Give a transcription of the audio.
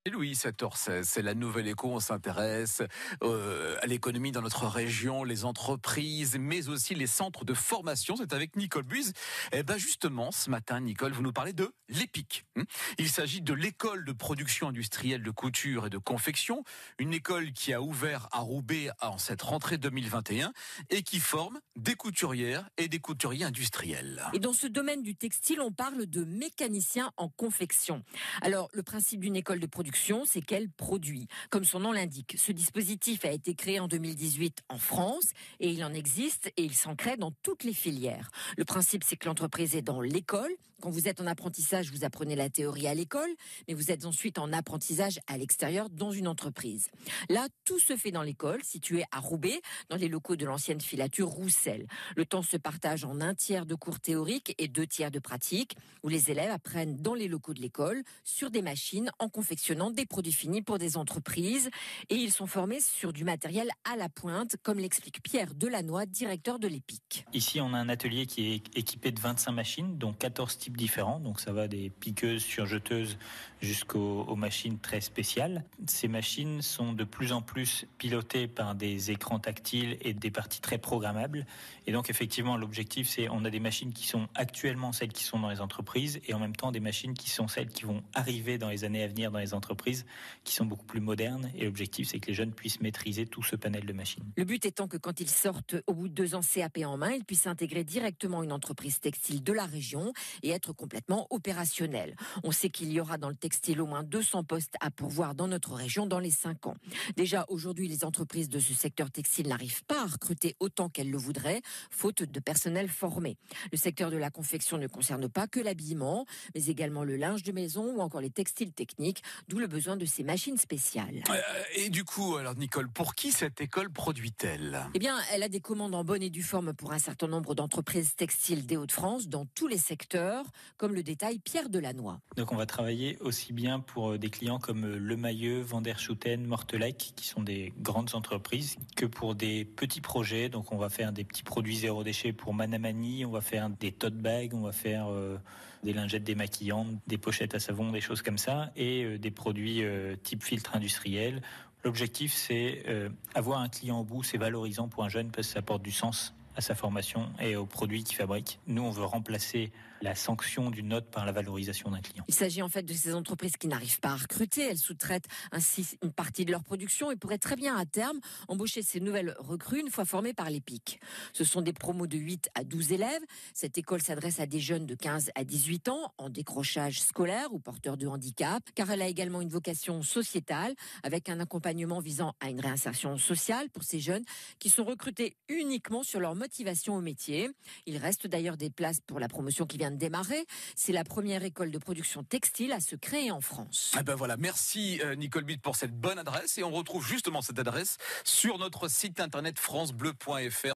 Et Louis, 7h16, c'est la Nouvelle Écho, on s'intéresse à l'économie dans notre région, les entreprises, mais aussi les centres de formation. C'est avec Nicole Buse. Et ben justement, ce matin, Nicole, vous nous parlez de l'EPIC. Il s'agit de l'école de production industrielle de couture et de confection, une école qui a ouvert à Roubaix en cette rentrée 2021 et qui forme des couturières et des couturiers industriels. Et dans ce domaine du textile, on parle de mécaniciens en confection. Alors, le principe d'une école de production, c'est qu'elle produit. Comme son nom l'indique, ce dispositif a été créé en 2018 en France et il en existe et il s'en crée dans toutes les filières. Le principe, c'est que l'entreprise est dans l'école. Quand vous êtes en apprentissage, vous apprenez la théorie à l'école, mais vous êtes ensuite en apprentissage à l'extérieur dans une entreprise. Là, tout se fait dans l'école, située à Roubaix, dans les locaux de l'ancienne filature Roussel. Le temps se partage en 1/3 de cours théoriques et 2/3 de pratique, où les élèves apprennent dans les locaux de l'école, sur des machines, en confectionnant des produits finis pour des entreprises. Et ils sont formés sur du matériel à la pointe, comme l'explique Pierre Delannoy, directeur de l'EPIC. Ici, on a un atelier qui est équipé de 25 machines, dont 14 types différents. Donc ça va des piqueuses, surjeteuses, jusqu'aux machines très spéciales. Ces machines sont de plus en plus pilotées par des écrans tactiles et des parties très programmables. Et donc effectivement, l'objectif, c'est on a des machines qui sont actuellement celles qui sont dans les entreprises et en même temps des machines qui sont celles qui vont arriver dans les années à venir dans les entreprises, qui sont beaucoup plus modernes. Et l'objectif, c'est que les jeunes puissent maîtriser tout ce panel de machines. Le but étant que quand ils sortent au bout de 2 ans CAP en main, ils puissent intégrer directement une entreprise textile de la région et être complètement opérationnels. On sait qu'il y aura dans le textile au moins 200 postes à pourvoir dans notre région dans les 5 ans. Déjà, aujourd'hui, les entreprises de ce secteur textile n'arrivent pas à recruter autant qu'elles le voudraient, faute de personnel formé. Le secteur de la confection ne concerne pas que l'habillement, mais également le linge de maison ou encore les textiles techniques, d'où le besoin de ces machines spéciales. Et du coup, alors Nicole, pour qui cette école produit-elle ? Eh bien, elle a des commandes en bonne et due forme pour un certain nombre d'entreprises textiles des Hauts-de-France dans tous les secteurs, comme le détaille Pierre Delannoy. Donc on va travailler aussi bien pour des clients comme Le Mailleux, Van der Schouten, Mortelec, qui sont des grandes entreprises, que pour des petits projets. Donc on va faire des petits produits zéro déchet pour Manamani, on va faire des tote bags, on va faire des lingettes démaquillantes, des pochettes à savon, des choses comme ça, et des produits type filtre industriel. L'objectif, c'est avoir un client au bout, c'est valorisant pour un jeune parce que ça apporte du sens à sa formation et aux produits qu'il fabrique. Nous, on veut remplacer la sanction d'une note par la valorisation d'un client. Il s'agit en fait de ces entreprises qui n'arrivent pas à recruter. Elles sous-traitent ainsi une partie de leur production et pourraient très bien à terme embaucher ces nouvelles recrues une fois formées par l'EPIC. Ce sont des promos de 8 à 12 élèves. Cette école s'adresse à des jeunes de 15 à 18 ans en décrochage scolaire ou porteurs de handicap, car elle a également une vocation sociétale avec un accompagnement visant à une réinsertion sociale pour ces jeunes qui sont recrutés uniquement sur leur motivation au métier. Il reste d'ailleurs des places pour la promotion qui vient de démarrer. C'est la première école de production textile à se créer en France. Ah ben voilà, merci Nicole Bute pour cette bonne adresse et on retrouve justement cette adresse sur notre site internet francebleu.fr.